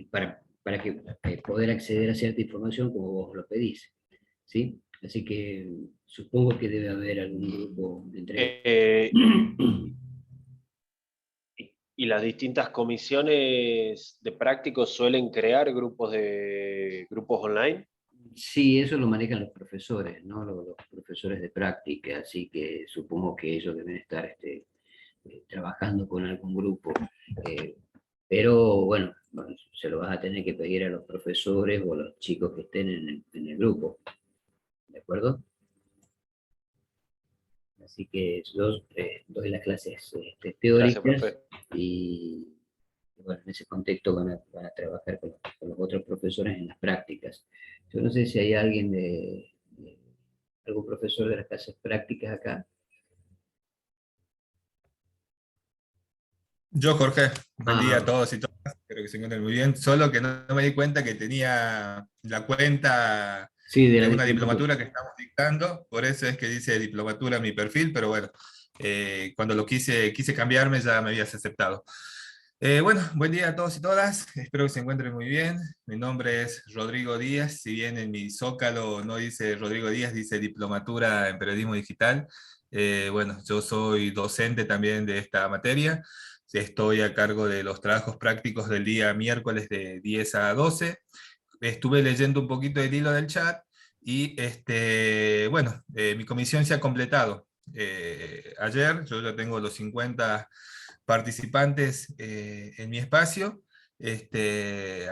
para que poder acceder a cierta información como vos lo pedís, ¿sí? Así que supongo que debe haber algún grupo entre... Eh, y las distintas comisiones de prácticos suelen crear grupos online. Sí, eso lo manejan los profesores, ¿no? Los profesores de práctica, así que supongo que ellos deben estar trabajando con algún grupo. Eh, pero bueno, se lo vas a tener que pedir a los profesores o a los chicos que estén en el grupo, ¿de acuerdo? Así que yo doy las clases Gracias, teóricas profe. y bueno, en ese contexto van a trabajar con los otros profesores en las prácticas. Yo no sé si hay alguien algún profesor de las clases prácticas acá. Yo, Jorge, buen día a Ah, todos y todas, espero que se encuentren muy bien, solo que no me di cuenta que tenía la cuenta sí, de la de una diplomatura. diplomatura que estamos dictando, por eso es que dice diplomatura en mi perfil, pero bueno, cuando quise cambiarme ya me habías aceptado. Bueno, buen día a todos y todas, espero que se encuentren muy bien. Mi nombre es Rodrigo Díaz, si bien en mi zócalo no dice Rodrigo Díaz, dice diplomatura en periodismo digital. Bueno, yo soy docente también de esta materia. Estoy a cargo de los trabajos prácticos del día miércoles de 10 a 12. Estuve leyendo un poquito el hilo del chat y bueno, mi comisión se ha completado. Ayer yo ya tengo los 50 participantes en mi espacio,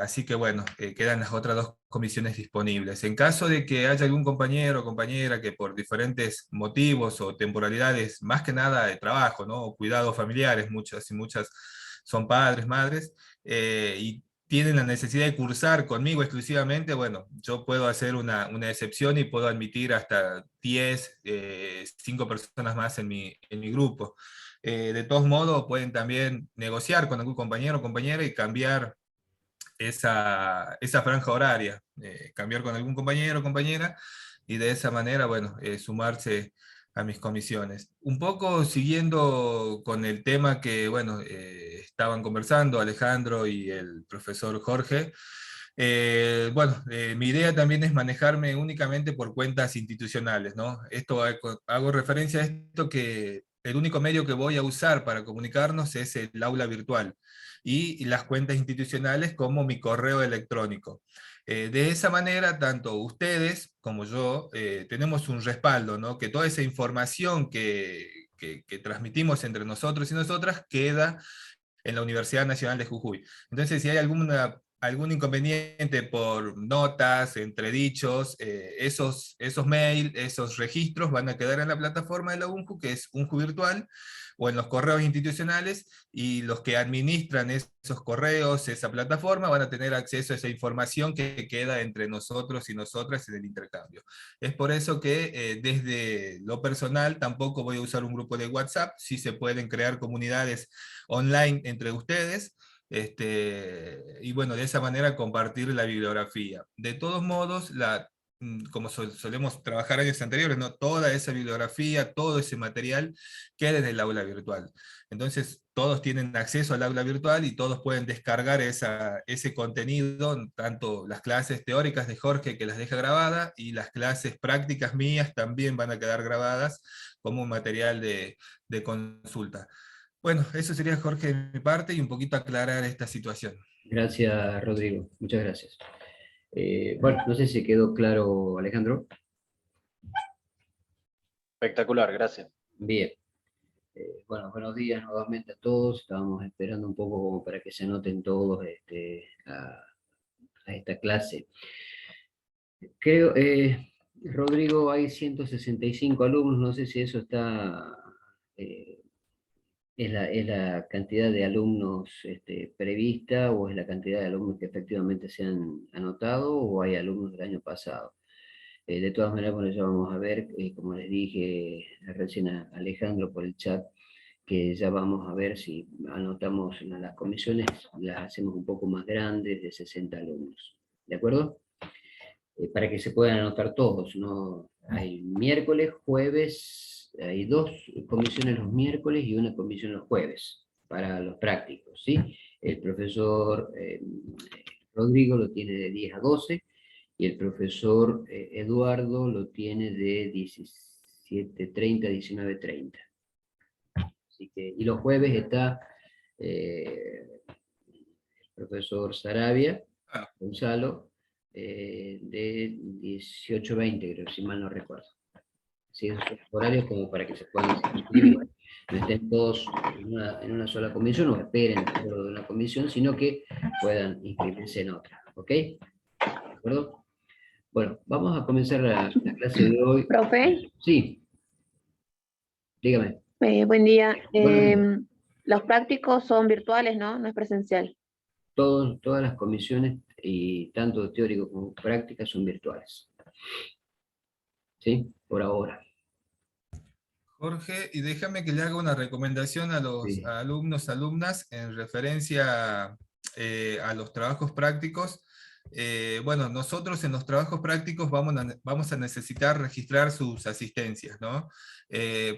así que bueno, quedan las otras dos comisiones disponibles. En caso de que haya algún compañero o compañera que por diferentes motivos o temporalidades, más que nada de trabajo, ¿no? O cuidados familiares, muchas y muchas son padres, madres, y tienen la necesidad de cursar conmigo exclusivamente, bueno, yo puedo hacer una excepción y puedo admitir hasta 10, 5 personas más en mi grupo. De todos modos, pueden también negociar con algún compañero o compañera y cambiar esa franja horaria, cambiar con algún compañero o compañera y de esa manera, bueno, sumarse a mis comisiones. Un poco siguiendo con el tema que, bueno, estaban conversando Alejandro y el profesor Jorge. Bueno, mi idea también es manejarme únicamente por cuentas institucionales, ¿no? Esto hago referencia a esto que el único medio que voy a usar para comunicarnos es el aula virtual y las cuentas institucionales como mi correo electrónico. De esa manera, tanto ustedes como yo tenemos un respaldo, ¿no? Que toda esa información que transmitimos entre nosotros y nosotras queda en la Universidad Nacional de Jujuy. Entonces, si hay algún inconveniente por notas, entredichos, esos mails, esos registros van a quedar en la plataforma de la UNJU, que es UNJU Virtual, o en los correos institucionales, y los que administran esos correos, esa plataforma, van a tener acceso a esa información que queda entre nosotros y nosotras en el intercambio. Es por eso que desde lo personal tampoco voy a usar un grupo de WhatsApp, sí se pueden crear comunidades online entre ustedes, y bueno, de esa manera compartir la bibliografía. De todos modos, como solemos trabajar años anteriores, ¿no? Toda esa bibliografía, todo ese material queda en el aula virtual. Entonces, todos tienen acceso al aula virtual y todos pueden descargar ese contenido, tanto las clases teóricas de Jorge que las deja grabadas y las clases prácticas mías también van a quedar grabadas como un material de consulta. Bueno, eso sería, Jorge, de mi parte y un poquito aclarar esta situación. Gracias, Rodrigo. Muchas gracias. Bueno, no sé si quedó claro, Alejandro. Espectacular, gracias. Bien. Bueno, buenos días nuevamente a todos. Estábamos esperando un poco como para que se anoten todos a esta clase. Creo, Rodrigo, hay 165 alumnos. No sé si eso eh, es la cantidad de alumnos prevista o es la cantidad de alumnos que efectivamente se han anotado o hay alumnos del año pasado. De todas maneras, bueno, ya vamos a ver, como les dije recién a Alejandro por el chat, que ya vamos a ver si anotamos en las comisiones, las hacemos un poco más grandes, de 60 alumnos. ¿De acuerdo? Para que se puedan anotar todos, ¿no? Hay miércoles, jueves, hay dos comisiones los miércoles y una comisión los jueves para los prácticos, ¿sí? El profesor Rodrigo lo tiene de 10 a 12, y el profesor Eduardo lo tiene de 17:30 a 19:30. Así que, y los jueves está el profesor Sarabia, Ah, Gonzalo, de 18:20, creo, si mal no recuerdo. Sí, esos son horarios como para que se puedan inscribir, no estén todos en una sola comisión, o esperen solo de una comisión, sino que puedan inscribirse en otra, ¿ok? ¿De acuerdo? Bueno, vamos a comenzar la clase de hoy. Profe, Sí, dígame. buen día. Bueno, Los prácticos son virtuales, ¿no? No es presencial. todas las comisiones, y tanto teórico como práctica, son virtuales. ¿Sí? Por ahora. Jorge, y déjame que le haga una recomendación a los Sí. alumnos, alumnas, en referencia a los trabajos prácticos. Bueno, nosotros en los trabajos prácticos vamos a necesitar registrar sus asistencias, ¿no?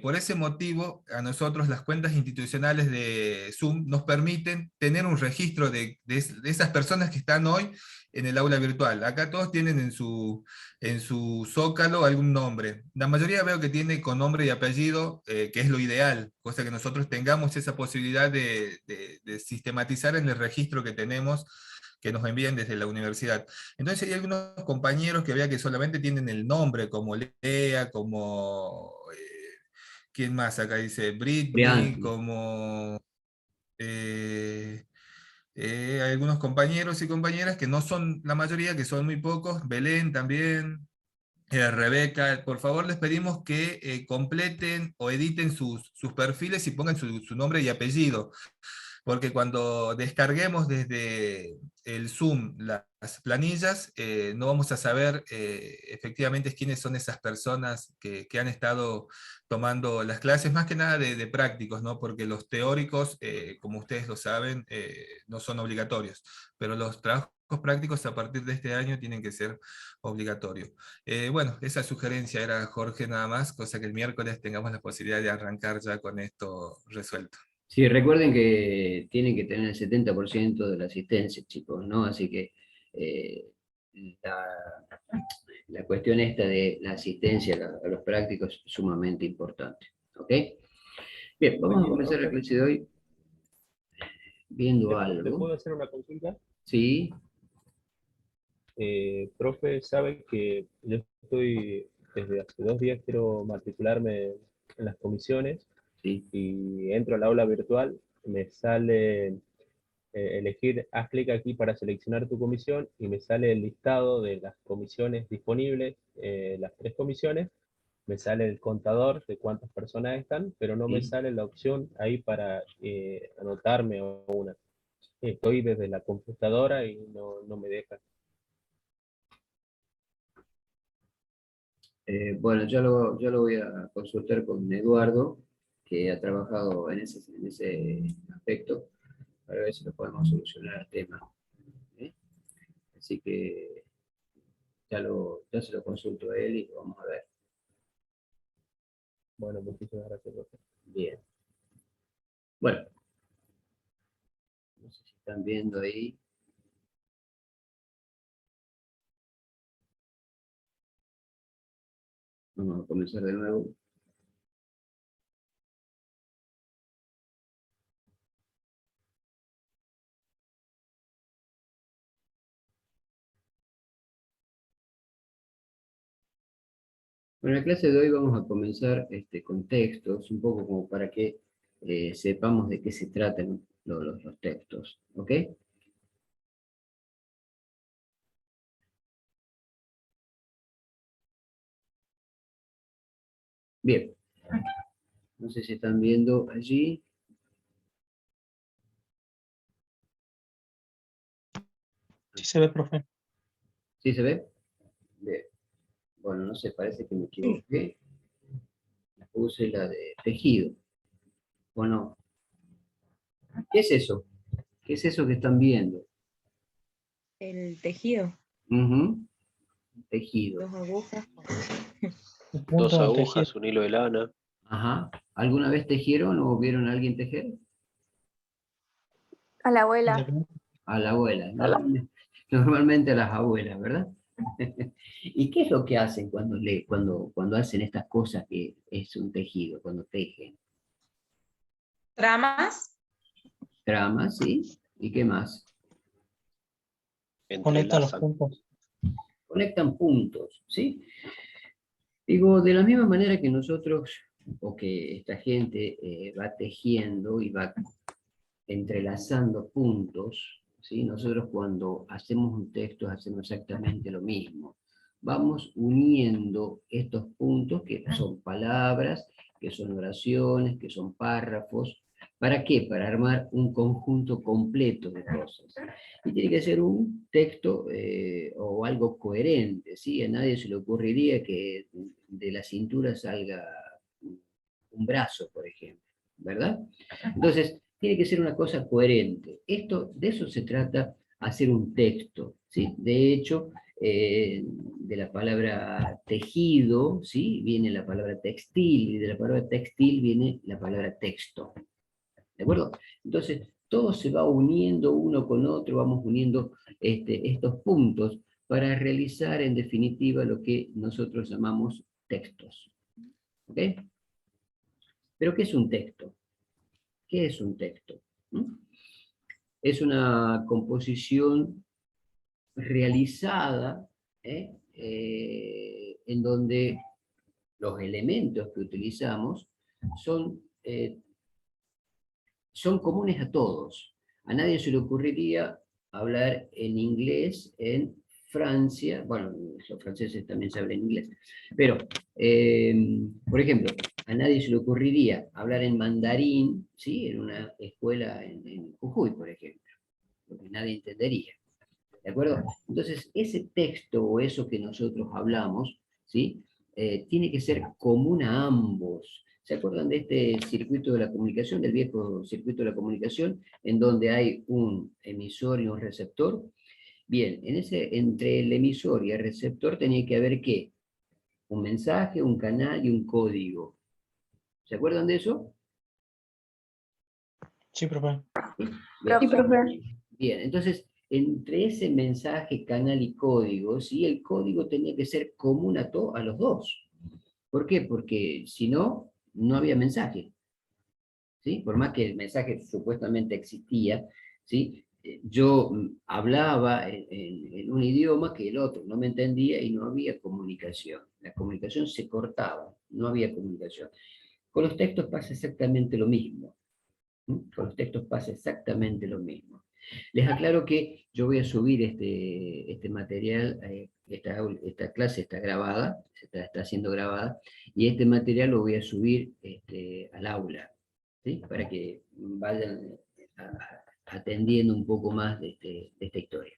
Por ese motivo, a nosotros las cuentas institucionales de Zoom nos permiten tener un registro de esas personas que están hoy en el aula virtual. Acá todos tienen en su zócalo algún nombre. La mayoría veo que tiene con nombre y apellido, que es lo ideal, cosa que nosotros tengamos esa posibilidad de sistematizar en el registro que tenemos, que nos envían desde la universidad. Entonces hay algunos compañeros que vea que solamente tienen el nombre, como Lea, como... ¿quién más acá dice? Britney, Brianti. como... hay algunos compañeros y compañeras que no son la mayoría, que son muy pocos, Belén también, Rebeca, por favor les pedimos que completen o editen sus perfiles y pongan su nombre y apellido, porque cuando descarguemos desde el Zoom las planillas, no vamos a saber efectivamente quiénes son esas personas que han estado tomando las clases, más que nada de prácticos, ¿no? Porque los teóricos, como ustedes lo saben, no son obligatorios, pero los trabajos prácticos a partir de este año tienen que ser obligatorios. Bueno, esa sugerencia era, Jorge, nada más, cosa que el miércoles tengamos la posibilidad de arrancar ya con esto resuelto. Sí, recuerden que tienen que tener el 70% de la asistencia, chicos, ¿no? Así que eh, la, la cuestión esta de la asistencia a los prácticos es sumamente importante, ¿ok? Bien, vamos a Oye, comenzar la profe, clase de hoy viendo ¿te algo. puedo hacer una consulta? Sí, Profe, sabe que yo estoy, desde hace 2 días quiero matricularme en las comisiones sí. y entro al aula virtual, me sale elegir, haz clic aquí para seleccionar tu comisión y me sale el listado de las comisiones disponibles, las 3 comisiones, me sale el contador de cuántas personas están, pero no me Sí. sale la opción ahí para anotarme a una. Estoy desde la computadora y no me deja. Bueno, yo lo voy a consultar con Eduardo, que ha trabajado en ese aspecto, para ver si lo podemos solucionar el tema. ¿Eh? Así que ya se lo consulto a él y lo vamos a ver. Bueno, muchísimas gracias, profe. Bien. Bueno, no sé si están viendo ahí. Vamos a comenzar de nuevo. Bueno, en la clase de hoy vamos a comenzar con textos, un poco como para que sepamos de qué se tratan los textos, ¿ok? Bien, no sé si están viendo allí. Sí se ve, profe. ¿Sí se ve? Bien. Bueno, no sé, parece que me equivoqué. Puse la de tejido. Bueno, ¿qué es eso? ¿Qué es eso que están viendo? El tejido, Ujú, tejido. 2 agujas. El 2 punto del tejido. agujas, un hilo de lana. Ajá. ¿Alguna vez tejieron o vieron a alguien tejer? A la abuela. A la abuela. Normalmente a las abuelas, ¿verdad? ¿Y qué es lo que hacen cuando hacen estas cosas que es un tejido, cuando tejen? Tramas. Tramas, ¿sí? ¿Y qué más? Conecta los Entrelazan. puntos. Conectan puntos, ¿sí? Digo, de la misma manera que nosotros, o que esta gente va tejiendo y va entrelazando puntos, ¿sí? Nosotros cuando hacemos un texto hacemos exactamente lo mismo. Vamos uniendo estos puntos que son palabras, que son oraciones, que son párrafos. ¿Para qué? Para armar un conjunto completo de cosas. Y tiene que ser un texto o algo coherente, ¿sí? A nadie se le ocurriría que de la cintura salga un brazo, por ejemplo, ¿verdad? Entonces, tiene que ser una cosa coherente. De eso se trata hacer un texto, ¿sí? De hecho, de la palabra tejido, ¿sí? Viene la palabra textil, y de la palabra textil viene la palabra texto. ¿De acuerdo? Entonces, todo se va uniendo uno con otro, vamos uniendo estos puntos para realizar en definitiva lo que nosotros llamamos textos. ¿Ok? Pero ¿qué es un texto? ¿Qué es un texto? ¿Mm? Es una composición realizada en donde los elementos que utilizamos son comunes a todos. A nadie se le ocurriría hablar en inglés en Francia, bueno, los franceses también se hablan inglés, pero, por ejemplo, a nadie se le ocurriría hablar en mandarín, ¿sí? En una escuela en Jujuy, por ejemplo, porque nadie entendería. ¿De acuerdo? Entonces, ese texto o eso que nosotros hablamos, ¿sí? Tiene que ser común a ambos. ¿Se acuerdan de este circuito de la comunicación, del viejo circuito de la comunicación, en donde hay un emisor y un receptor? Bien, entre el emisor y el receptor tenía que haber ¿qué? Un mensaje, un canal y un código. ¿Se acuerdan de eso? Sí, profe. Bien. Sí, profe. Bien, entonces, entre ese mensaje, canal y código, ¿sí? El código tenía que ser común a los dos. ¿Por qué? Porque si no, no había mensaje. ¿Sí? Por más que el mensaje supuestamente existía, ¿sí? Yo hablaba en un idioma que el otro no me entendía y no había comunicación. La comunicación se cortaba, no había comunicación. Con los textos pasa exactamente lo mismo. Con los textos pasa exactamente lo mismo. Les aclaro que yo voy a subir este material, esta clase está grabada, está siendo grabada, y este material lo voy a subir al aula, ¿sí? Para que vayan atendiendo un poco más de esta historia.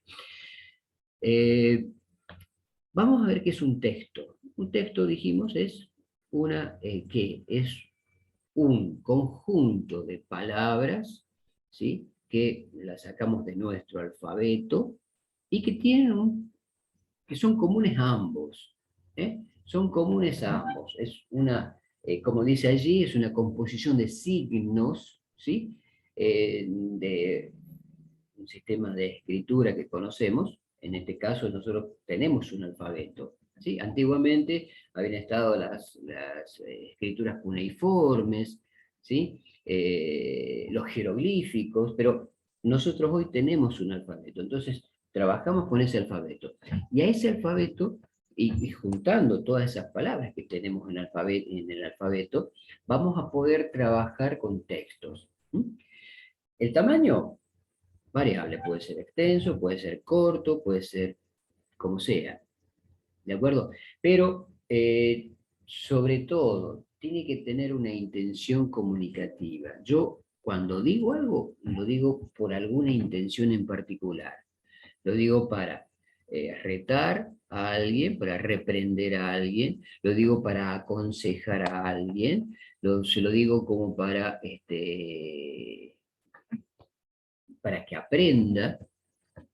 Vamos a ver qué es un texto. Un texto, dijimos, es ¿qué? Es un conjunto de palabras, ¿sí? Que las sacamos de nuestro alfabeto y que son comunes a ambos. Son comunes a ambos. Es como dice allí, es una composición de signos, ¿sí? De un sistema de escritura que conocemos. En este caso nosotros tenemos un alfabeto. ¿Sí? Antiguamente habían estado las escrituras cuneiformes, ¿sí? Los jeroglíficos, pero nosotros hoy tenemos un alfabeto, entonces trabajamos con ese alfabeto. Y a ese alfabeto, y juntando todas esas palabras que tenemos en el alfabeto, vamos a poder trabajar con textos. El tamaño, variable, puede ser extenso, puede ser corto, puede ser como sea. ¿De acuerdo? Pero, sobre todo, tiene que tener una intención comunicativa. Yo, cuando digo algo, lo digo por alguna intención en particular. Lo digo para retar a alguien, para reprender a alguien, lo digo para aconsejar a alguien, se lo digo como para que aprenda,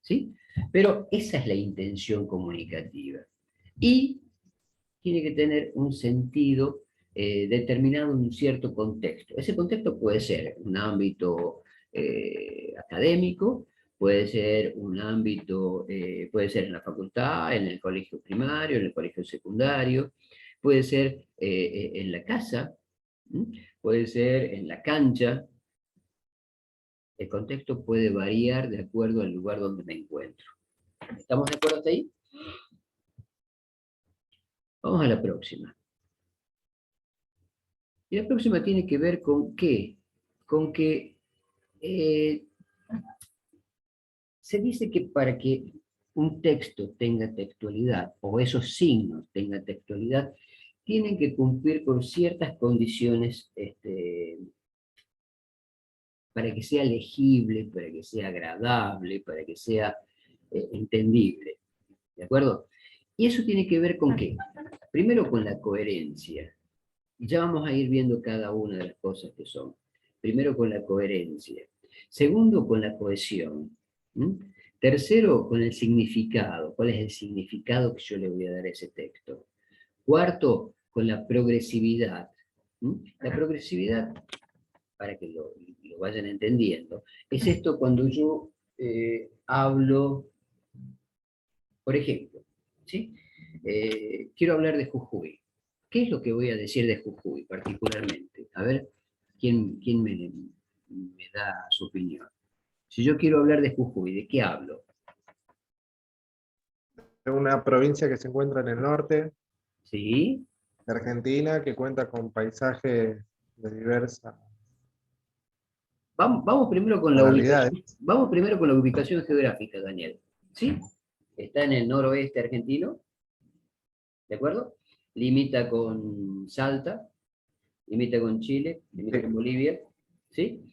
¿sí? Pero esa es la intención comunicativa. Y tiene que tener un sentido determinado en un cierto contexto. Ese contexto puede ser un ámbito académico, puede ser un ámbito, puede ser en la facultad, en el colegio primario, en el colegio secundario, puede ser en la casa, puede ser en la cancha. El contexto puede variar de acuerdo al lugar donde me encuentro. ¿Estamos de acuerdo hasta ahí? Vamos a la próxima. Y la próxima tiene que ver con qué? Con que se dice que para que un texto tenga textualidad, o esos signos tengan textualidad, tienen que cumplir con ciertas condiciones para que sea legible, para que sea agradable, para que sea entendible. ¿De acuerdo? Y eso tiene que ver con qué? Primero con la coherencia. Ya vamos a ir viendo cada una de las cosas que son. Primero con la coherencia. Segundo, con la cohesión. Tercero, con el significado. ¿Cuál es el significado que yo le voy a dar a ese texto? Cuarto, con la progresividad. La progresividad, para que lo vayan entendiendo, es esto cuando yo hablo, por ejemplo, ¿sí? Quiero hablar de Jujuy. ¿Qué es lo que voy a decir de Jujuy particularmente? A ver, ¿quién me da su opinión? Si yo quiero hablar de Jujuy, ¿de qué hablo? Es una provincia que se encuentra en el norte ¿Sí? de Argentina, que cuenta con paisajes de diversas Vamos primero con la modalidades. ubicación. Vamos primero con la ubicación geográfica, Daniel. ¿Sí? Está en el noroeste argentino, ¿de acuerdo? Limita con Salta, limita con Chile, limita con Bolivia, ¿sí?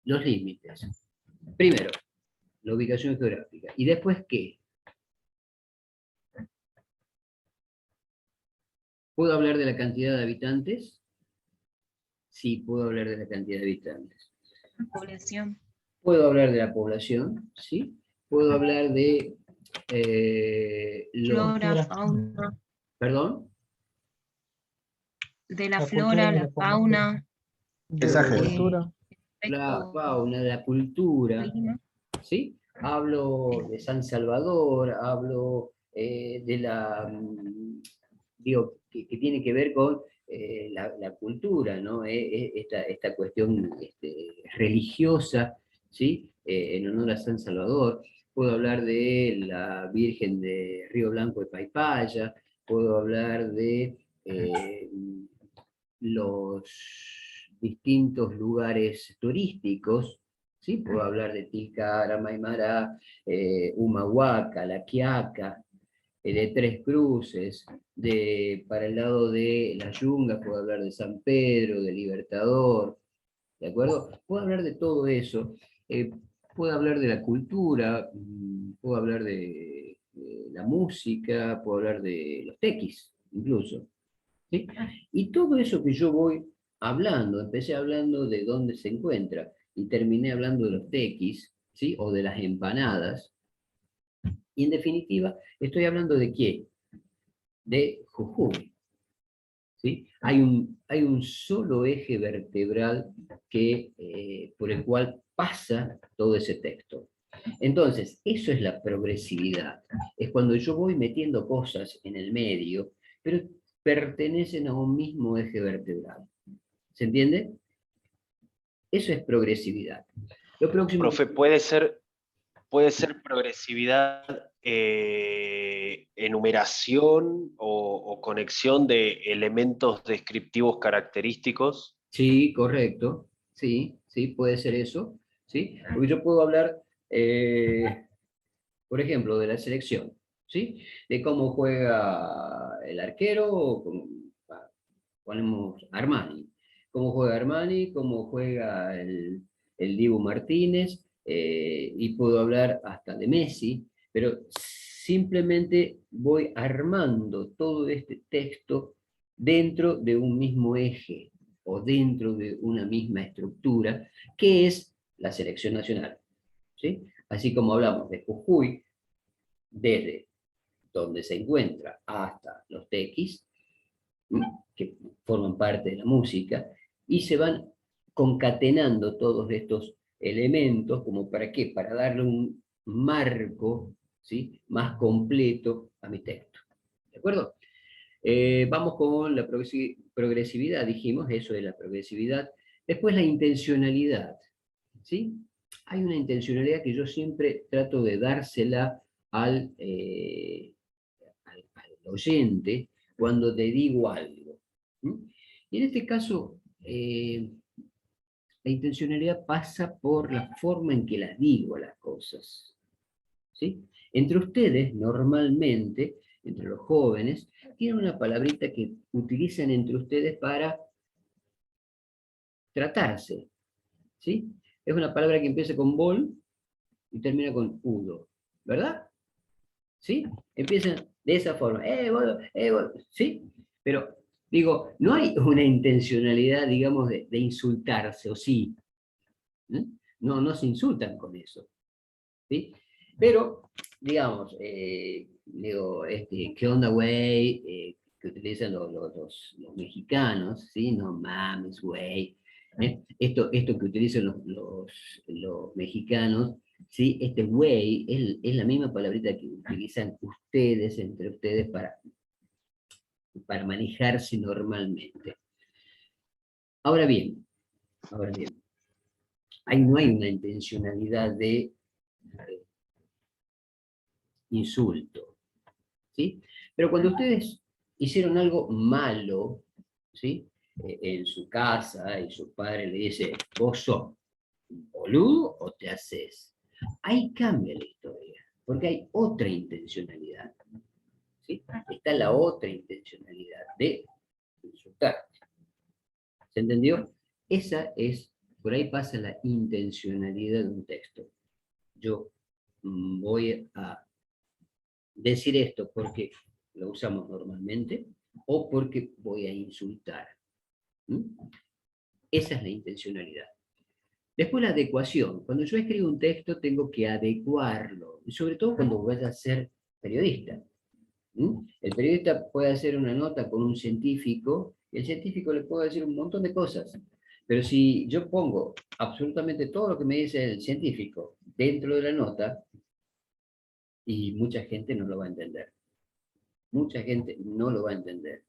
Los límites. Primero, la ubicación geográfica. ¿Y después qué? ¿Puedo hablar de la cantidad de habitantes? Sí, puedo hablar de la cantidad de habitantes. Población. ¿Puedo hablar de la población? Sí. ¿Puedo hablar de Flora, fauna. ¿Perdón? De la La flora, cultura de la la fauna. Paisajes. cultura. La fauna, la cultura, Clima. ¿sí? Hablo de San Salvador, hablo de la, digo, que tiene que ver con la cultura, ¿no? Esta cuestión religiosa, ¿sí? En honor a San Salvador. Puedo hablar de la Virgen de Río Blanco de Paipaya, puedo hablar de los distintos lugares turísticos, ¿sí? Puedo hablar de Tilcara, Maimará, Humahuaca, La Quiaca, de Tres Cruces, para el lado de La Yunga puedo hablar de San Pedro, de Libertador, ¿de acuerdo? Puedo hablar de todo eso, puedo hablar de la cultura, puedo hablar de la música, puedo hablar de los tequis, incluso. ¿Sí? Y todo eso que yo voy hablando, empecé hablando de dónde se encuentra y terminé hablando de los tequis, ¿sí? O de las empanadas. Y en definitiva, estoy hablando de qué? De Jujuy. ¿Sí? Hay un solo eje vertebral por el cual pasa todo ese texto. Entonces, eso es la progresividad. Es cuando yo voy metiendo cosas en el medio, pero pertenecen a un mismo eje vertebral. ¿Se entiende? Eso es progresividad. Lo próximo... Profe, puede ser progresividad, enumeración o conexión de elementos descriptivos característicos. Sí, correcto. Sí, sí, puede ser eso. ¿Sí? Porque yo puedo hablar, por ejemplo, de la selección, ¿sí? De cómo juega el arquero, ponemos Armani. Cómo juega Armani, cómo juega el Dibu Martínez, y puedo hablar hasta de Messi, pero simplemente voy armando todo este texto dentro de un mismo eje o dentro de una misma estructura, que es la selección nacional. ¿Sí? Así como hablamos de Jujuy, desde donde se encuentra hasta los tequis, que forman parte de la música, y se van concatenando todos estos elementos, ¿como para qué? Para darle un marco, ¿sí?, más completo a mi texto. ¿De acuerdo? Vamos con la progresividad, dijimos, eso de la progresividad. Después la intencionalidad, ¿sí? Hay una intencionalidad que yo siempre trato de dársela al oyente cuando te digo algo. Y en este caso, la intencionalidad pasa por la forma en que las digo las cosas, ¿sí? Entre ustedes, normalmente, entre los jóvenes, tienen una palabrita que utilizan entre ustedes para tratarse, ¿sí? Es una palabra que empieza con bol y termina con udo, ¿verdad? ¿Sí? Empiezan de esa forma, boludo, boludo, ¿sí? Pero, digo, no hay una intencionalidad, digamos, de insultarse, ¿o sí? No, no se insultan con eso, ¿sí? Pero, digamos, digo, ¿qué onda, güey? Que utilizan los mexicanos, ¿sí? No mames, güey. Esto que utilizan los mexicanos, ¿sí? Este güey es la misma palabrita que utilizan ustedes, entre ustedes, para manejarse normalmente. Ahora bien, no hay una intencionalidad de insulto, ¿sí? Pero cuando ustedes hicieron algo malo, ¿sí? En su casa y su padre le dice, ¿vos sos boludo o te haces? Ahí cambia la historia, porque hay otra intencionalidad, ¿sí? Está la otra intencionalidad de insultar. ¿Se entendió? Esa es, por ahí pasa la intencionalidad de un texto. Yo voy a decir esto porque lo usamos normalmente o porque voy a insultar. Esa es la intencionalidad. Después la adecuación. Cuando yo escribo un texto tengo que adecuarlo, sobre todo cuando voy a ser periodista. El periodista puede hacer una nota con un científico, y el científico le puede decir un montón de cosas, pero si yo pongo absolutamente todo lo que me dice el científico dentro de la nota, y mucha gente no lo va a entender. Mucha gente no lo va a entender.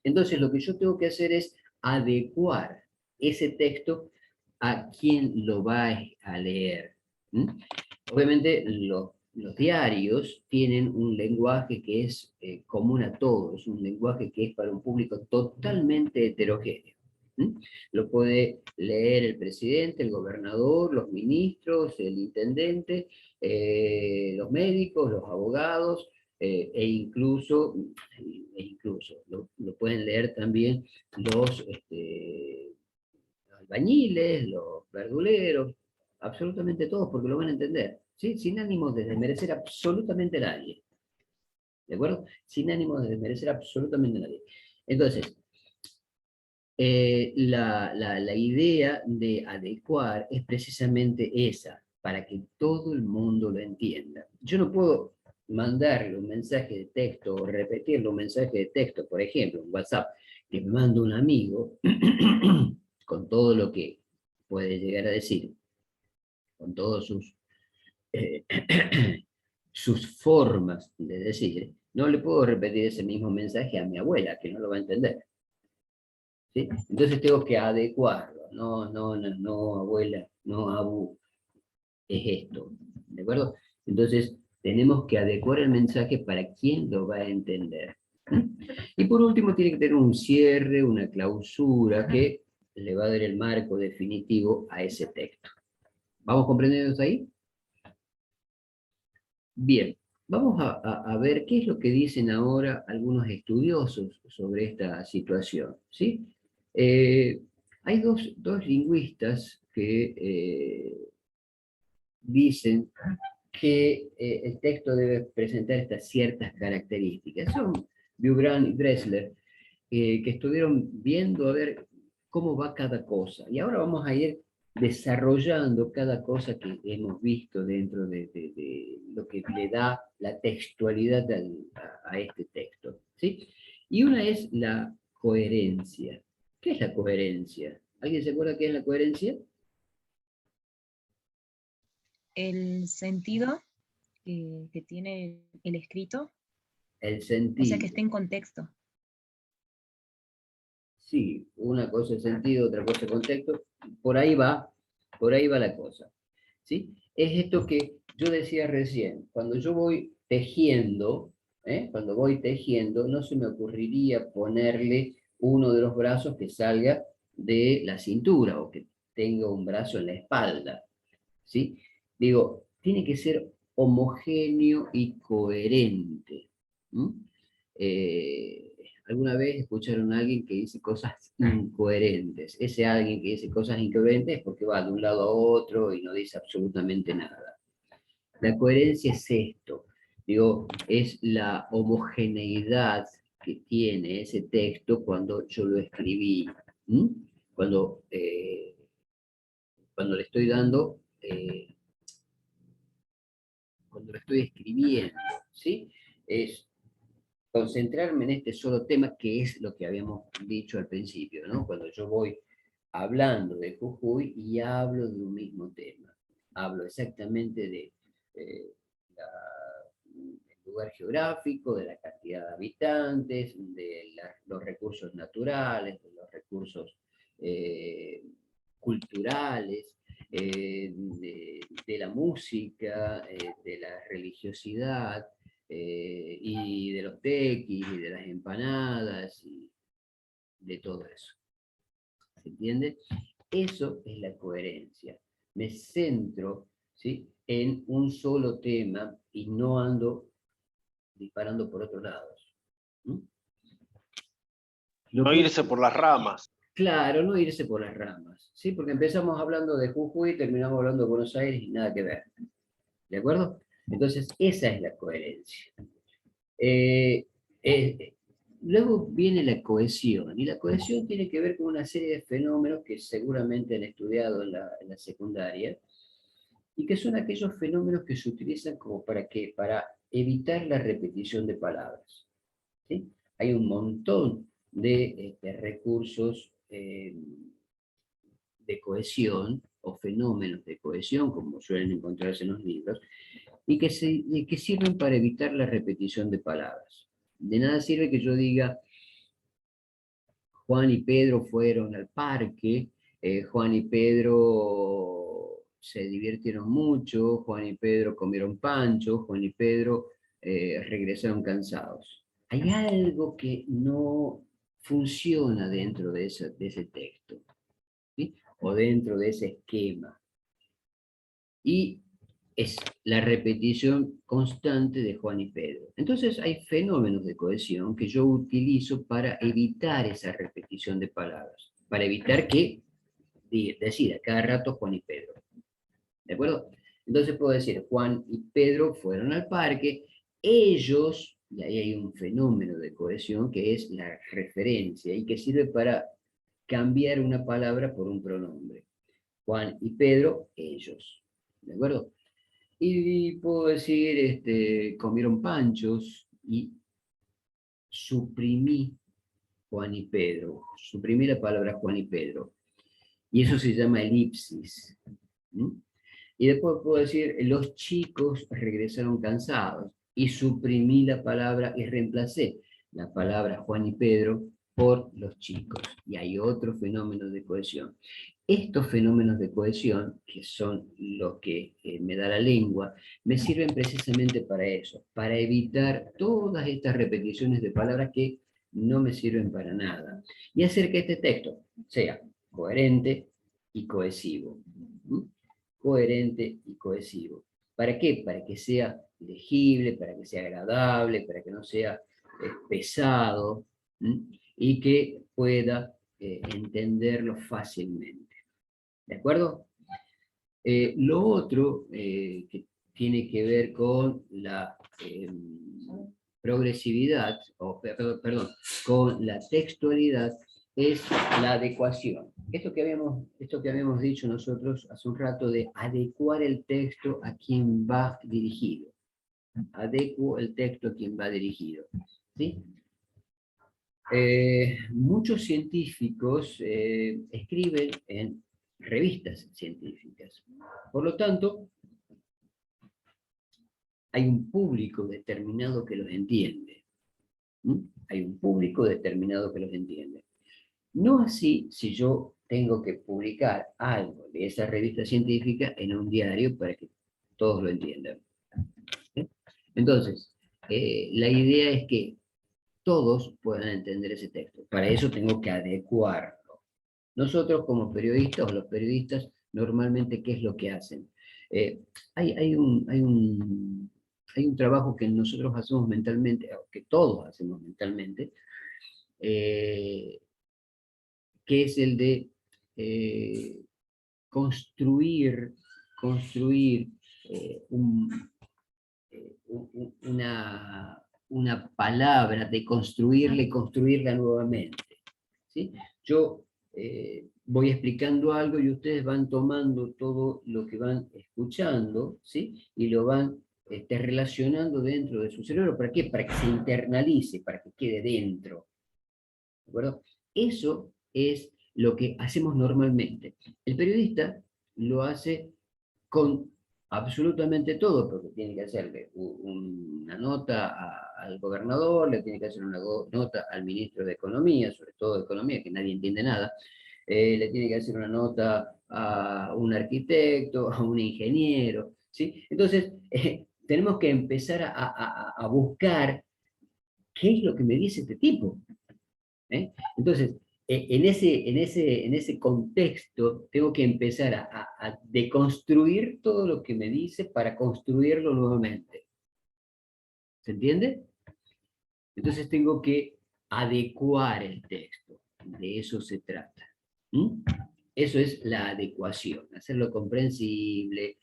Entonces lo que yo tengo que hacer es adecuar ese texto a quien lo va a leer. Obviamente los diarios tienen un lenguaje que es común a todos, un lenguaje que es para un público totalmente heterogéneo. Lo puede leer el presidente, el gobernador, los ministros, el intendente, los médicos, los abogados, e incluso lo pueden leer también los albañiles, los verduleros, absolutamente todos, porque lo van a entender, ¿sí? Sin ánimo de desmerecer absolutamente a nadie, ¿de acuerdo? Sin ánimo de desmerecer absolutamente a nadie. Entonces, la idea de adecuar es precisamente esa, para que todo el mundo lo entienda. Yo no puedo mandarle un mensaje de texto o repetirle un mensaje de texto, por ejemplo, en WhatsApp, que me manda un amigo, con todo lo que puede llegar a decir, con todos sus formas de decir, no le puedo repetir ese mismo mensaje a mi abuela, que no lo va a entender. ¿Sí? Entonces tengo que adecuarlo. No, abuela, no, abu, es esto. ¿De acuerdo? Entonces tenemos que adecuar el mensaje para quien lo va a entender. Y por último tiene que tener un cierre, una clausura que le va a dar el marco definitivo a ese texto. ¿Vamos comprendiendo ahí? Bien, vamos a ver qué es lo que dicen ahora algunos estudiosos sobre esta situación, ¿sí? Hay dos lingüistas que dicen que el texto debe presentar estas ciertas características. Son Vibrant y Dressler, que estuvieron viendo a ver cómo va cada cosa. Y ahora vamos a ir desarrollando cada cosa que hemos visto dentro de lo que le da la textualidad a este texto, ¿sí? Y una es la coherencia. ¿Qué es la coherencia? ¿Alguien se acuerda qué es la coherencia? El sentido que tiene el escrito, El o sea, sentido. que esté en contexto. Sí, una cosa es sentido, otra cosa es contexto. Por ahí va la cosa. ¿Sí? Es esto que yo decía recién, cuando yo voy tejiendo, cuando voy tejiendo, no se me ocurriría ponerle uno de los brazos que salga de la cintura o que tenga un brazo en la espalda. ¿Sí? Digo, tiene que ser homogéneo y coherente. ¿Mm? ¿Alguna vez escucharon a alguien que dice cosas incoherentes? Ese alguien que dice cosas incoherentes es porque va de un lado a otro y no dice absolutamente nada. La coherencia es esto, digo, es la homogeneidad que tiene ese texto cuando yo lo escribí. ¿Mm? Cuando, cuando le estoy dando cuando lo estoy escribiendo, ¿sí? Es concentrarme en este solo tema, que es lo que habíamos dicho al principio, ¿no? Cuando yo voy hablando de Jujuy y hablo de un mismo tema. Hablo exactamente de el lugar geográfico, de la cantidad de habitantes, de los recursos naturales, de los recursos culturales, de la música, de la religiosidad, y de los tequis, y de las empanadas, y de todo eso. ¿Se entiende? Eso es la coherencia. Me centro, ¿sí?, en un solo tema y no ando disparando por otros lados. ¿Mm? No irse por las ramas. Claro, no irse por las ramas, ¿sí? Porque empezamos hablando de Jujuy y terminamos hablando de Buenos Aires y nada que ver. ¿De acuerdo? Entonces, esa es la coherencia. Eh, eh, Luego viene la cohesión, y la cohesión tiene que ver con una serie de fenómenos que seguramente han estudiado en la secundaria, y que son aquellos fenómenos que se utilizan como para qué, para evitar la repetición de palabras. ¿Sí? Hay un montón de recursos de cohesión o fenómenos de cohesión, como suelen encontrarse en los libros, y que sirven para evitar la repetición de palabras. De nada sirve que yo diga, Juan y Pedro fueron al parque, Juan y Pedro se divirtieron mucho, Juan y Pedro comieron pancho, Juan y Pedro regresaron cansados. Hay algo que no funciona dentro de ese texto, ¿sí?, o dentro de ese esquema. Y es la repetición constante de Juan y Pedro. Entonces hay fenómenos de cohesión que yo utilizo para evitar esa repetición de palabras, para evitar que decida cada rato Juan y Pedro. ¿De acuerdo? Entonces puedo decir, Juan y Pedro fueron al parque, ellos, y ahí hay un fenómeno de cohesión que es la referencia y que sirve para cambiar una palabra por un pronombre. Juan y Pedro, ellos. ¿De acuerdo? Y puedo decir, comieron panchos y suprimí Juan y Pedro, suprimí la palabra Juan y Pedro. Y eso se llama elipsis. ¿Mm? Y después puedo decir, los chicos regresaron cansados y suprimí la palabra y reemplacé la palabra Juan y Pedro por los chicos. Y hay otro fenómeno de cohesión. Estos fenómenos de cohesión, que son lo que me da la lengua, me sirven precisamente para eso, para evitar todas estas repeticiones de palabras que no me sirven para nada, y hacer que este texto sea coherente y cohesivo. ¿Mm? Coherente y cohesivo. ¿Para qué? Para que sea legible, para que sea agradable, para que no sea pesado, y que pueda entenderlo fácilmente. ¿De acuerdo? Lo otro que tiene que ver con la progresividad, perdón, con la textualidad, es la adecuación. Esto que habíamos dicho nosotros hace un rato de adecuar el texto a quien va dirigido. Adecuo el texto a quien va dirigido. ¿Sí? Muchos científicos escriben en revistas científicas. Por lo tanto, hay un público determinado que los entiende. Hay un público determinado que los entiende. No así si yo tengo que publicar algo de esa revista científica en un diario para que todos lo entiendan. Entonces, la idea es que todos puedan entender ese texto. Para eso tengo que adecuarlo. Nosotros como periodistas, o los periodistas, normalmente, ¿qué es lo que hacen? Hay un trabajo que nosotros hacemos mentalmente, o que todos hacemos mentalmente, que es el de construir una palabra, de construirla y construirla nuevamente. ¿Sí? Yo voy explicando algo y ustedes van tomando todo lo que van escuchando, ¿sí? Y lo van relacionando dentro de su cerebro. ¿Para qué? Para que se internalice, para que quede dentro. ¿De acuerdo? Eso es lo que hacemos normalmente. El periodista lo hace con absolutamente todo, porque tiene que hacerle una nota al gobernador, le tiene que hacer una nota al ministro de Economía, sobre todo de Economía, que nadie entiende nada, le tiene que hacer una nota a un arquitecto, a un ingeniero, ¿sí? Entonces, tenemos que empezar a buscar qué es lo que me dice este tipo. Entonces, en ese contexto tengo que empezar a deconstruir todo lo que me dice para construirlo nuevamente. ¿Se entiende? Entonces tengo que adecuar el texto. De eso se trata. Eso es la adecuación, hacerlo comprensible,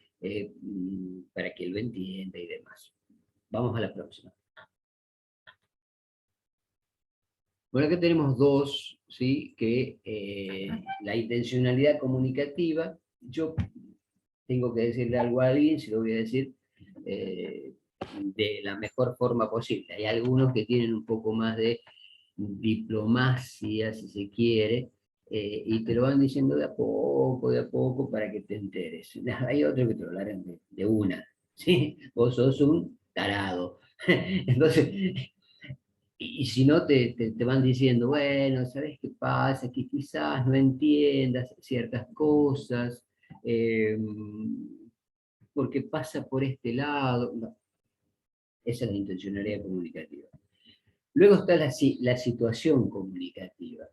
para que lo entienda y demás. Vamos a la próxima. Bueno, acá tenemos dos, ¿sí? Que la intencionalidad comunicativa, yo tengo que decirle algo a alguien, se lo voy a decir de la mejor forma posible. Hay algunos que tienen un poco más de diplomacia, si se quiere, y te lo van diciendo de a poco, para que te enteres. Hay otros que te lo largan de una, ¿sí? Vos sos un tarado. Entonces, y si no, te van diciendo, bueno, ¿sabes qué pasa? Que quizás no entiendas ciertas cosas, porque pasa por este lado. No, esa es la intencionalidad comunicativa. Luego está la situación comunicativa,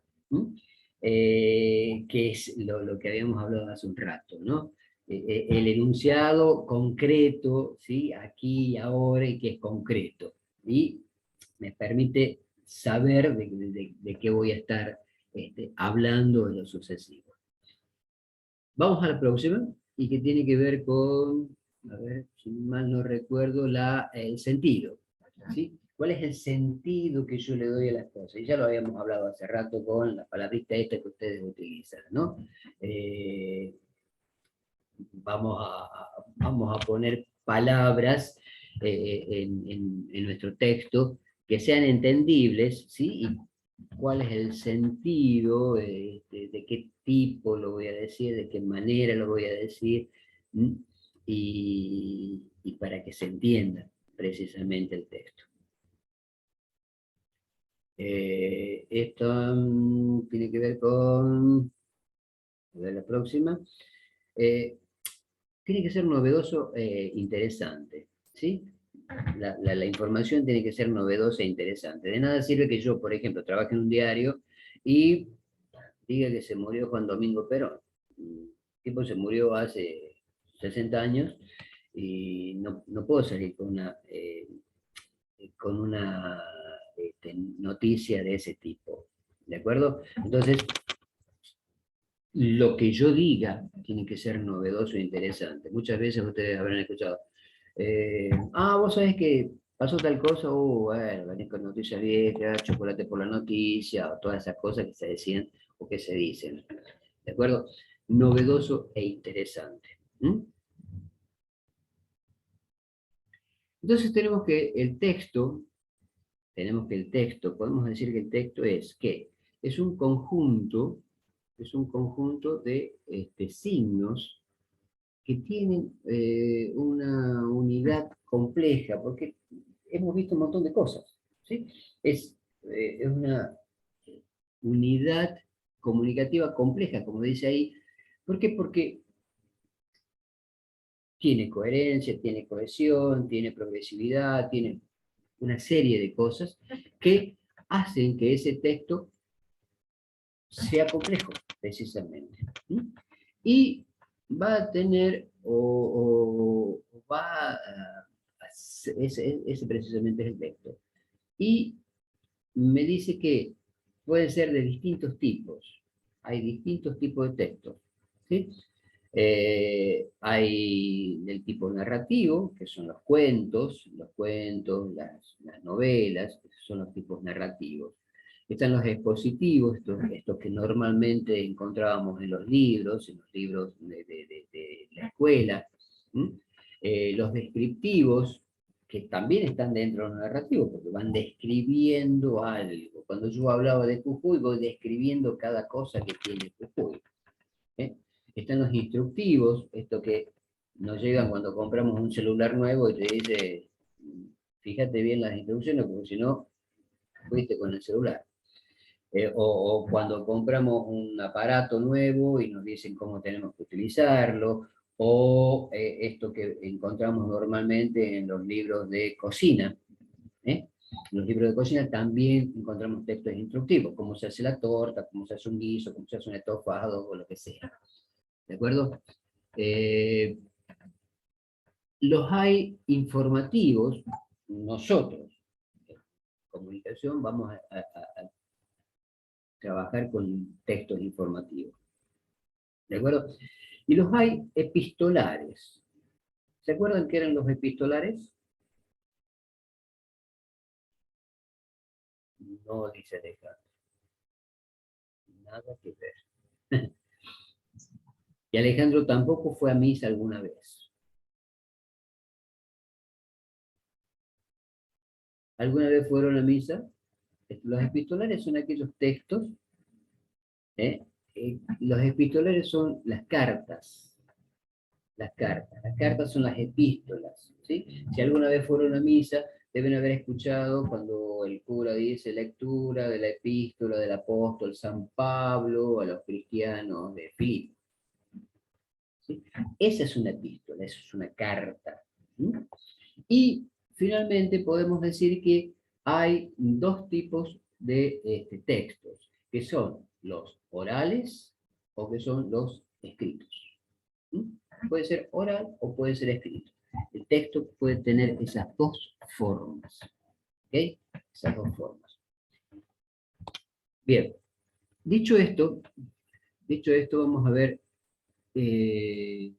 que es lo que habíamos hablado hace un rato, ¿no? El enunciado concreto, ¿sí? Aquí y ahora, y que es concreto. Y me permite saber de qué voy a estar hablando en lo sucesivo. Vamos a la próxima, y que tiene que ver con, a ver, si mal no recuerdo, el sentido. ¿Sí? ¿Cuál es el sentido que yo le doy a las cosas? Y ya lo habíamos hablado hace rato con la palabrita esta que ustedes utilizan, ¿no? Vamos a poner palabras en nuestro texto que sean entendibles, ¿sí? Y cuál es el sentido, de qué tipo lo voy a decir, de qué manera lo voy a decir, y para que se entienda precisamente el texto. Esto tiene que ver con, a ver la próxima, tiene que ser novedoso e interesante, ¿sí? La información tiene que ser novedosa e interesante. De nada sirve que yo, por ejemplo, trabaje en un diario y diga que se murió Juan Domingo Perón. El tipo se murió hace 60 años y no puedo salir con una noticia de ese tipo. ¿De acuerdo? Entonces, lo que yo diga tiene que ser novedoso e interesante. Muchas veces ustedes habrán escuchado, vos sabés que pasó tal cosa, bueno, venís con noticias viejas, chocolate por la noticia, o todas esas cosas que se decían o que se dicen. ¿De acuerdo? Novedoso e interesante. Entonces tenemos que el texto tenemos que el texto, podemos decir que el texto es ¿qué? Es un conjunto de signos que tienen una unidad compleja, porque hemos visto un montón de cosas, ¿sí? Es una unidad comunicativa compleja, como dice ahí. ¿Por qué? Porque tiene coherencia, tiene cohesión, tiene progresividad, tiene una serie de cosas que hacen que ese texto sea complejo, precisamente. ¿Sí? Y va a tener, va a, ese precisamente es el texto. Y me dice que pueden ser de distintos tipos. Hay distintos tipos de textos. ¿Sí? Hay del tipo narrativo, que son los cuentos, las novelas, que son los tipos narrativos. Están los expositivos, estos que normalmente encontrábamos en los libros de la escuela. Los descriptivos, que también están dentro de los narrativos, porque van describiendo algo. Cuando yo hablaba de Jujuy, voy describiendo cada cosa que tiene Jujuy. Están los instructivos, esto que nos llegan cuando compramos un celular nuevo y te dice, fíjate bien las instrucciones, porque si no, fuiste con el celular. O cuando compramos un aparato nuevo y nos dicen cómo tenemos que utilizarlo, o esto que encontramos normalmente en los libros de cocina. En los libros de cocina también encontramos textos instructivos, cómo se hace la torta, cómo se hace un guiso, cómo se hace un estofado, o lo que sea. ¿De acuerdo? Los hay informativos, nosotros, en comunicación, vamos a trabajar con textos informativos. ¿De acuerdo? Y los hay epistolares. ¿Se acuerdan qué eran los epistolares? No, dice Alejandro. Nada que ver. Y Alejandro tampoco fue a misa alguna vez. ¿Alguna vez fueron a misa? Los epistolares son aquellos textos. Los epistolares son las cartas. Las cartas son las epístolas. ¿Sí? Si alguna vez fueron a misa, deben haber escuchado cuando el cura dice lectura de la epístola del apóstol San Pablo a los cristianos de Filipo. ¿Sí? Esa es una epístola, esa es una carta. ¿Sí? Y finalmente podemos decir que hay dos tipos de textos, que son los orales o que son los escritos. ¿Sí? Puede ser oral o puede ser escrito. El texto puede tener esas dos formas. ¿Ok? Esas dos formas. Bien. Dicho esto, vamos a ver qué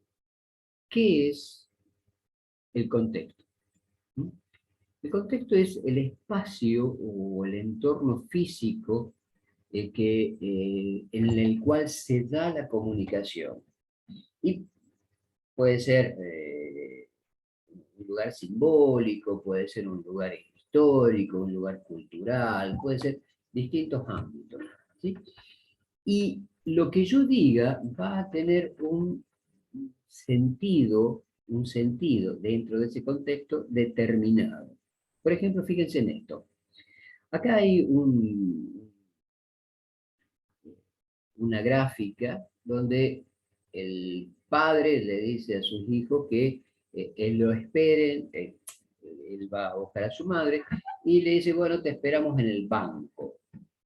es el contexto. El contexto es el espacio o el entorno físico en el cual se da la comunicación. Y puede ser un lugar simbólico, puede ser un lugar histórico, un lugar cultural, puede ser distintos ámbitos. ¿Sí? Y lo que yo diga va a tener un sentido dentro de ese contexto determinado. Por ejemplo, fíjense en esto. Acá hay una gráfica donde el padre le dice a sus hijos que él lo esperen, él va a buscar a su madre, y le dice, bueno, te esperamos en el banco.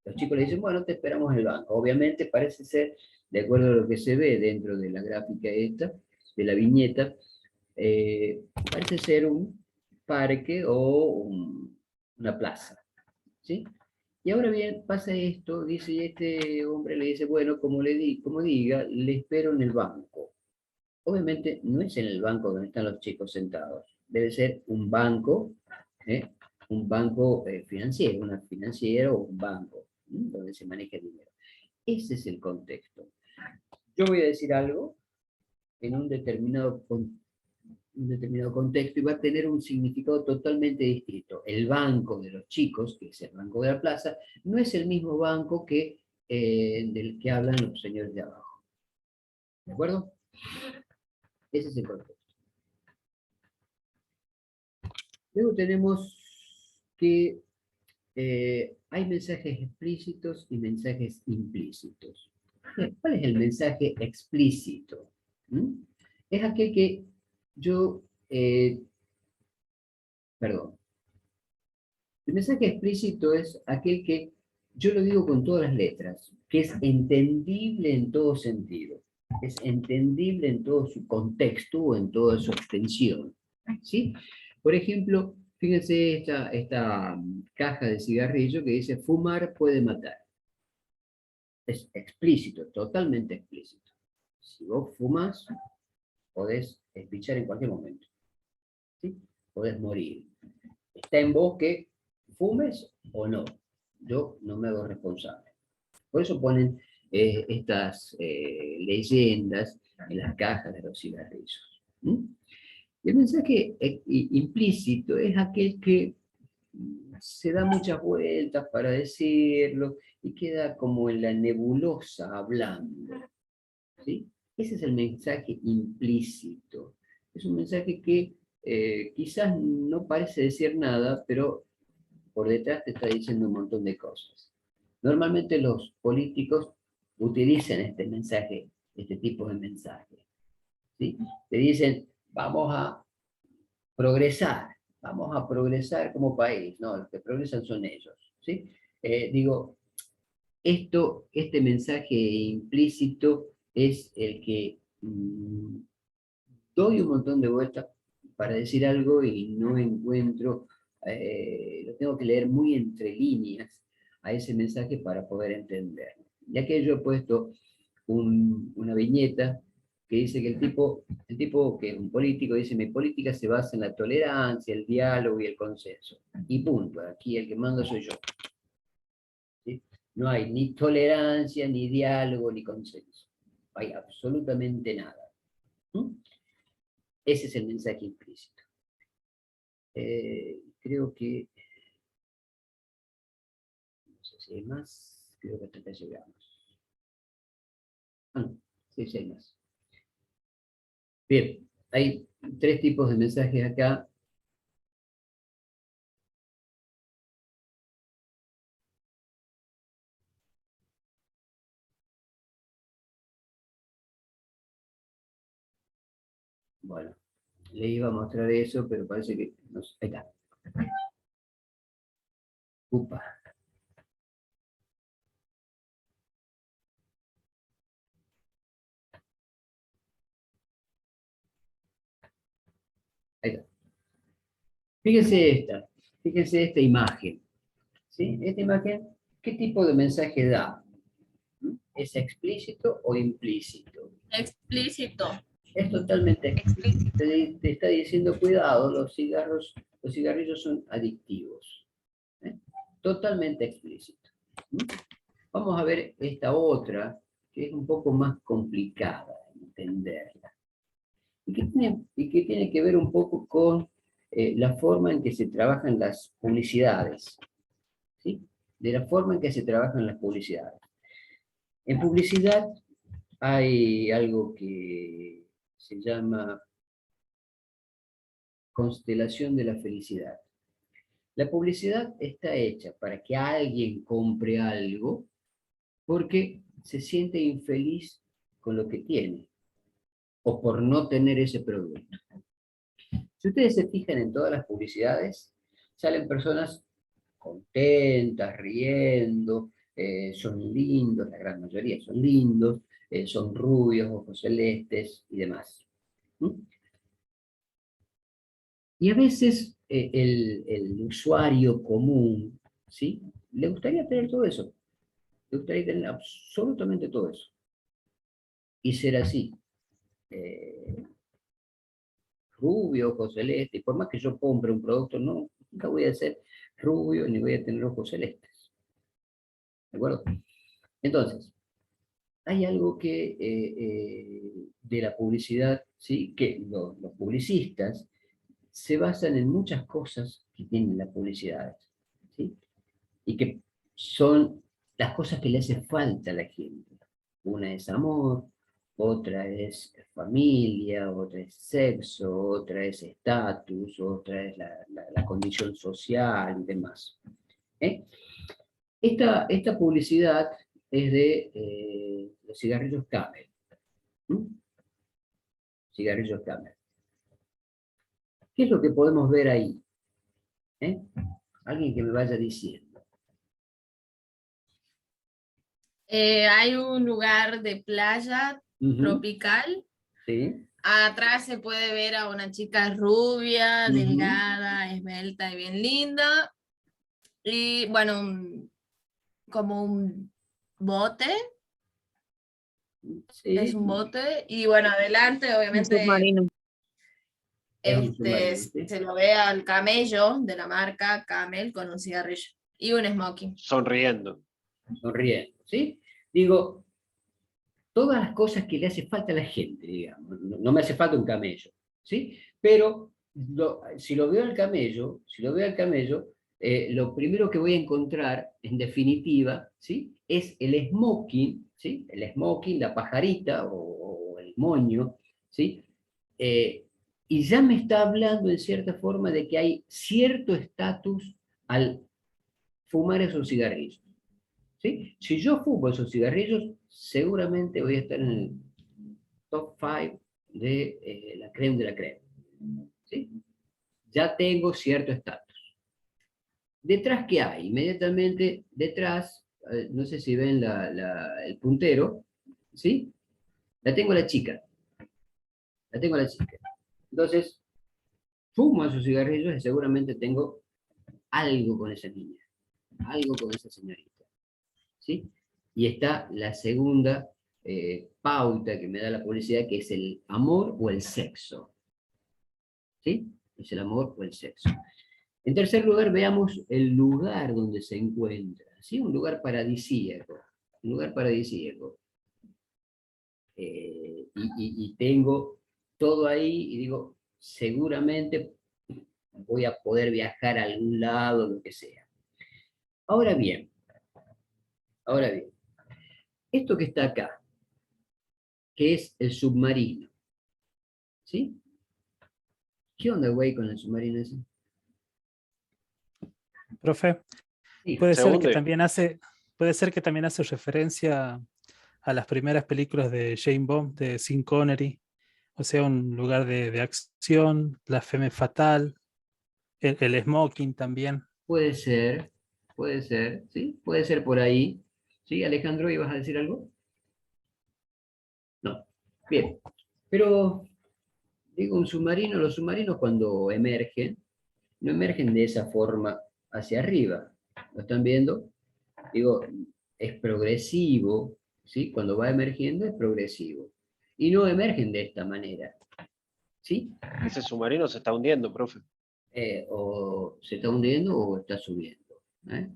Los chicos le dicen, bueno, te esperamos en el banco. Obviamente parece ser, de acuerdo a lo que se ve dentro de la gráfica esta, de la viñeta, parece ser un parque o una plaza. ¿Sí? Y ahora bien, pasa esto, dice, y este hombre le dice, bueno, como diga, le espero en el banco. Obviamente no es en el banco donde están los chicos sentados, debe ser un banco financiero, una financiera o un banco, donde se maneja el dinero. Ese es el contexto. Yo voy a decir algo en un determinado un determinado contexto y va a tener un significado totalmente distinto. El banco de los chicos, que es el banco de la plaza, no es el mismo banco que del que hablan los señores de abajo. ¿De acuerdo? Ese es el contexto. Luego tenemos que hay mensajes explícitos y mensajes implícitos. ¿Cuál es el mensaje explícito? ¿Mm? Es aquel que yo, perdón. El mensaje explícito es aquel que yo lo digo con todas las letras, que es entendible en todo sentido, es entendible en todo su contexto o en toda su extensión, ¿sí? Por ejemplo, fíjense esta caja de cigarrillo que dice fumar puede matar. Es explícito, totalmente explícito. Si vos fumas, podés espichar en cualquier momento, ¿sí? Podés morir. Está en vos que fumes o no. Yo no me hago responsable. Por eso ponen estas leyendas en las cajas de los cigarrillos. ¿Mm? El mensaje implícito es aquel que se da muchas vueltas para decirlo y queda como en la nebulosa hablando, ¿sí? Ese es el mensaje implícito. Es un mensaje que quizás no parece decir nada, pero por detrás te está diciendo un montón de cosas. Normalmente los políticos utilizan este mensaje, este tipo de mensaje, ¿sí? Te dicen, vamos a progresar como país. No, los que progresan son ellos, ¿sí? Digo, este mensaje implícito es el que doy un montón de vueltas para decir algo y no encuentro, lo tengo que leer muy entre líneas a ese mensaje para poder entenderlo. Ya que yo he puesto una viñeta que dice que el tipo que es un político dice, mi política se basa en la tolerancia, el diálogo y el consenso. Y punto, aquí el que manda soy yo. ¿Sí? No hay ni tolerancia, ni diálogo, ni consenso. No hay absolutamente nada. ¿Mm? Ese es el mensaje implícito. Creo que, no sé si hay más, creo que hasta acá llegamos. Ah, no, sí hay más. Bien, hay 3 tipos de mensajes acá. Bueno, le iba a mostrar eso, pero parece que no sé. Ahí está. Upa. Ahí está. Fíjense esta imagen. ¿Sí? Esta imagen, ¿qué tipo de mensaje da? ¿Es explícito o implícito? Explícito. Es totalmente explícito. Te está diciendo, cuidado, los cigarrillos son adictivos. ¿Eh? Totalmente explícito. Vamos a ver esta otra, que es un poco más complicada de entenderla. Y que tiene que ver un poco con la forma en que se trabajan las publicidades. ¿Sí? De la forma en que se trabajan las publicidades. En publicidad hay algo que se llama constelación de la felicidad. La publicidad está hecha para que alguien compre algo porque se siente infeliz con lo que tiene o por no tener ese producto. Si ustedes se fijan en todas las publicidades, salen personas contentas, riendo, son lindos, la gran mayoría son lindos, son rubios, ojos celestes y demás. ¿Mm? Y a veces el usuario común, ¿sí? Le gustaría tener todo eso, le gustaría tener absolutamente todo eso. Y ser así, rubio, ojos celestes, y por más que yo compre un producto, nunca voy a ser rubio ni voy a tener ojos celestes. ¿De acuerdo? Entonces, hay algo que de la publicidad ¿sí? Que los publicistas se basan en muchas cosas que tienen las publicidades, ¿sí? Y que son las cosas que le hace falta a la gente. Una es amor, otra es familia, otra es sexo, otra es estatus, otra es la condición social y demás. ¿Eh? Esta publicidad es de los cigarrillos Camel. ¿Mm? Cigarrillos Camel. ¿Qué es lo que podemos ver ahí? ¿Eh? Alguien que me vaya diciendo. Hay un lugar de playa Ujú, tropical. ¿sí? Atrás se puede ver a una chica rubia, Ujú. delgada, esbelta y bien linda. Y bueno, como un bote, Sí, es un bote. Y bueno, adelante Un obviamente submarino. es un submarino, ¿sí? se lo ve al camello de la marca Camel con un cigarrillo y un smoking. Sonriendo. Sonriendo, ¿sí? Digo, todas las cosas que le hace falta a la gente, digamos. No me hace falta un camello, ¿sí? Pero si lo veo al camello, lo primero que voy a encontrar, en definitiva, ¿sí? Es el smoking, ¿sí? El smoking, la pajarita o el moño, ¿sí? Y ya me está hablando en cierta forma de que hay cierto estatus al fumar esos cigarrillos. ¿Sí? Si yo fumo esos cigarrillos, seguramente voy a estar en el top 5 de la creme de la creme. ¿Sí? Ya tengo cierto estatus. ¿Detrás qué hay? Inmediatamente detrás, no sé si ven el puntero, ¿sí? La tengo la chica. La tengo la chica. Entonces, fumo esos cigarrillos y seguramente tengo algo con esa niña, algo con esa señorita. ¿Sí? Y está la segunda pauta que me da la publicidad, que es el amor o el sexo. ¿Sí? Es el amor o el sexo. En tercer lugar, veamos el lugar donde se encuentra. ¿Sí? Un lugar paradisíaco. Un lugar paradisíaco. Y tengo todo ahí y digo, seguramente voy a poder viajar a algún lado, lo que sea. Ahora bien, esto que está acá, que es el submarino, ¿sí? ¿Qué onda, güey, con el submarino ese? Profe, Sí, puede Se ser que hunde. también hace, puede ser que también hace referencia a las primeras películas de Jane Bond, de Sean Connery, o sea, un lugar de acción, la femme fatal, el smoking también. puede ser, ¿sí? Puede ser por ahí. ¿Sí, Alejandro, ibas a decir algo? No. Bien. Pero, digo, un submarino, los submarinos cuando emergen, no emergen de esa forma hacia arriba. ¿Lo están viendo? Digo, es progresivo, ¿sí? Cuando va emergiendo es progresivo. Y no emergen de esta manera, ¿sí? Ese submarino se está hundiendo, profe. O se está hundiendo o está subiendo. ¿Eh?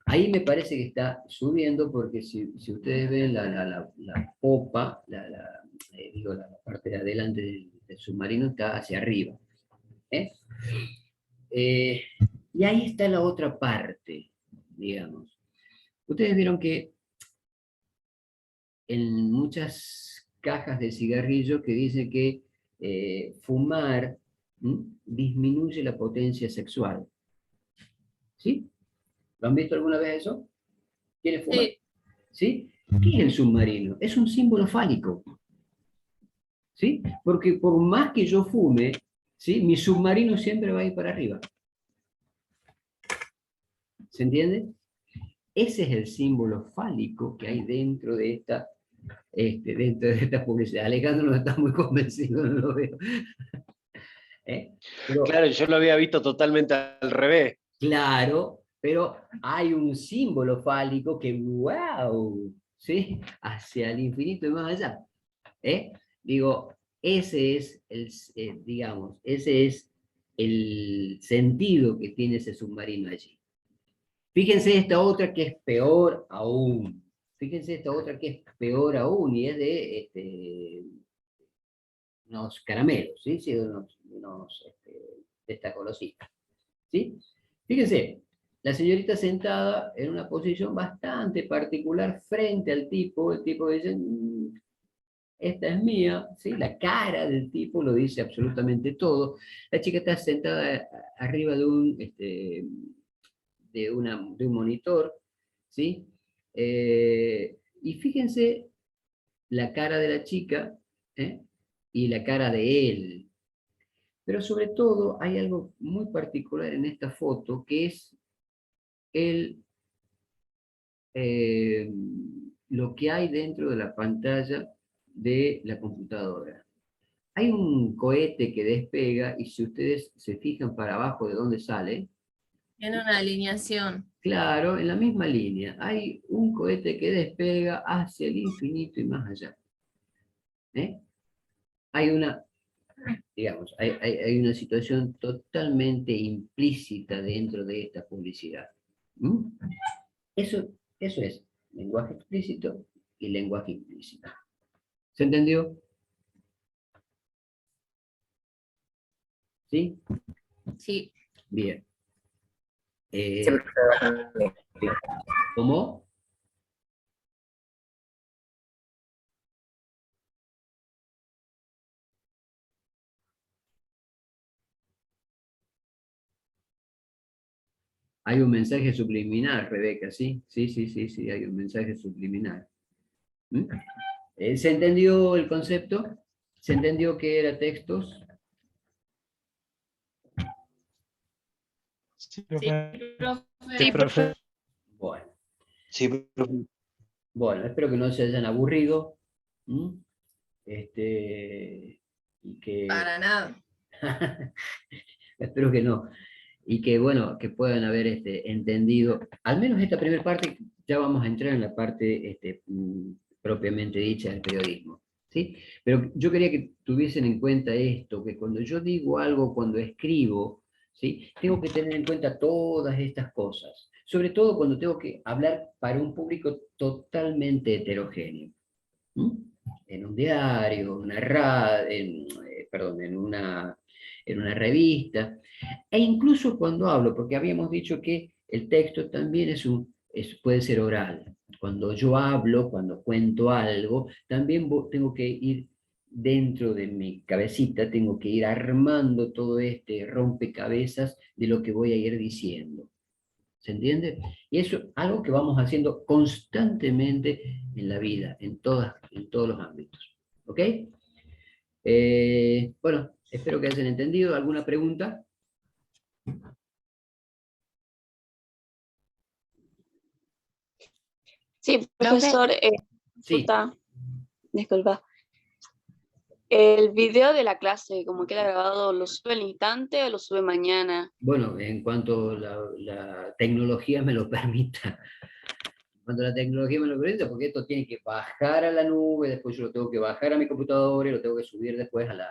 Ahí me parece que está subiendo porque si ustedes ven la popa, digo, la parte de adelante del submarino está hacia arriba. ¿Eh? Eh, y ahí está la otra parte, digamos. Ustedes vieron que en muchas cajas de cigarrillo que dice que fumar disminuye la potencia sexual. ¿Sí? ¿Lo han visto alguna vez eso? ¿Quieren fumar? Sí, ¿Sí? ¿Qué es el submarino? Es un símbolo fálico. ¿Sí? Porque por más que yo fume, ¿sí? Mi submarino siempre va a ir para arriba. ¿Se entiende? Ese es el símbolo fálico que hay dentro de esta publicidad. Alejandro no está muy convencido, no lo veo. ¿Eh? Pero, Claro, yo lo había visto totalmente al revés. claro, pero hay un símbolo fálico que, wow, ¿sí? Hacia el infinito y más allá. ¿Eh? Digo, digamos, ese es el sentido que tiene ese submarino allí. Fíjense esta otra que es peor aún. Fíjense esta otra que es peor aún y es de unos caramelos, ¿sí? Sí, de esta golosita, ¿sí? Fíjense, la señorita sentada en una posición bastante particular frente al tipo, el tipo dice, esta es mía, ¿sí? La cara del tipo lo dice absolutamente todo. La chica está sentada arriba de un monitor, ¿sí? Y fíjense la cara de la chica, ¿eh? Y la cara de él. Pero sobre todo hay algo muy particular en esta foto, que es el, eh, lo que hay dentro de la pantalla de la computadora. Hay un cohete que despega y si ustedes se fijan para abajo de dónde sale, En una alineación. claro, en la misma línea, hay un cohete que despega hacia el infinito y más allá. ¿Eh? Hay una, digamos, hay una situación totalmente implícita dentro de esta publicidad. ¿Mm? Eso es lenguaje explícito y lenguaje implícito. ¿Se entendió? ¿Sí? Sí. Bien. ¿Cómo? Hay un mensaje subliminal, Rebeca, ¿sí? Sí, sí, sí, sí, hay un mensaje subliminal. ¿Mm? ¿Se entendió el concepto? ¿Se entendió que era textos? Sí, Sí, profe. profe. Sí, profe. Bueno, Sí, profe. bueno, espero que no se hayan aburrido. ¿Mm? Y que... Para nada. espero que no. Y que, bueno, que puedan haber entendido, al menos esta primera parte, ya vamos a entrar en la parte propiamente dicha del periodismo, ¿sí? Pero yo quería que tuviesen en cuenta esto, que cuando yo digo algo, cuando escribo, ¿sí? Tengo que tener en cuenta todas estas cosas, sobre todo cuando tengo que hablar para un público totalmente heterogéneo. ¿Mm? En un diario, perdón, en una revista, e incluso cuando hablo, porque habíamos dicho que el texto también puede ser oral. Cuando yo hablo, cuando cuento algo, también tengo que ir dentro de mi cabecita, tengo que ir armando todo este rompecabezas de lo que voy a ir diciendo. ¿Se entiende? Y eso es algo que vamos haciendo constantemente en la vida, en todos los ámbitos. ¿Ok? Bueno, espero que hayan entendido. ¿Alguna pregunta? Sí, profesor, Sí. disculpa. El video de la clase, como queda grabado, ¿lo sube al instante o lo sube mañana? Bueno, en cuanto la tecnología me lo permita. Cuando la tecnología me lo permita, porque esto tiene que bajar a la nube, después yo lo tengo que bajar a mi computadora y lo tengo que subir después al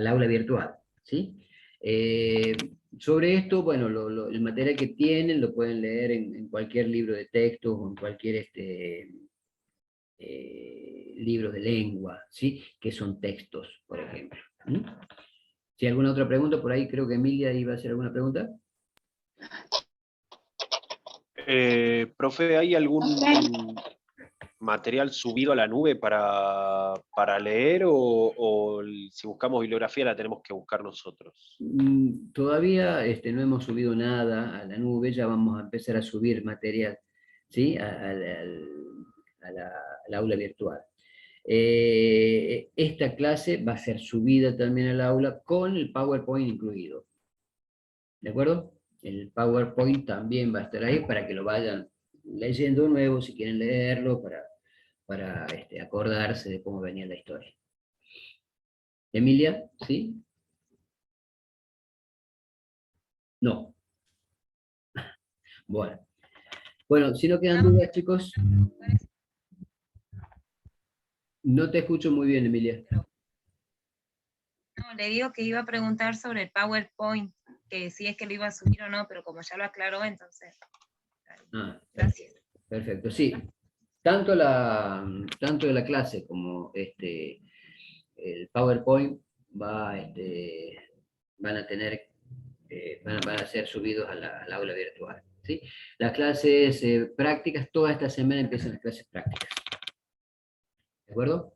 aula virtual, ¿sí? Sobre esto, bueno, el material que tienen lo pueden leer en cualquier libro de texto o en cualquier libro de lengua, ¿sí? Que son textos, por ejemplo. ¿Mm? Si hay alguna otra pregunta, por ahí creo que Emilia iba a hacer alguna pregunta. Profe, ¿hay algún material subido a la nube para leer o si buscamos bibliografía la tenemos que buscar nosotros? Todavía no hemos subido nada a la nube, ya vamos a empezar a subir material, ¿sí? Al aula virtual. Esta clase va a ser subida también al aula con el PowerPoint incluido. ¿De acuerdo? El PowerPoint también va a estar ahí para que lo vayan leyendo nuevo, si quieren leerlo, para acordarse de cómo venía la historia. Emilia, ¿sí? No. Bueno, si no quedan dudas, chicos. No te escucho muy bien, Emilia. No, le digo que iba a preguntar sobre el PowerPoint, que si es que lo iba a subir o no, pero como ya lo aclaró, entonces. Ah, Gracias. perfecto, sí. tanto tanto de la clase como el PowerPoint van a tener, van a ser subidos al aula virtual. ¿Sí? Las clases prácticas, toda esta semana empiezan las clases prácticas. ¿De acuerdo?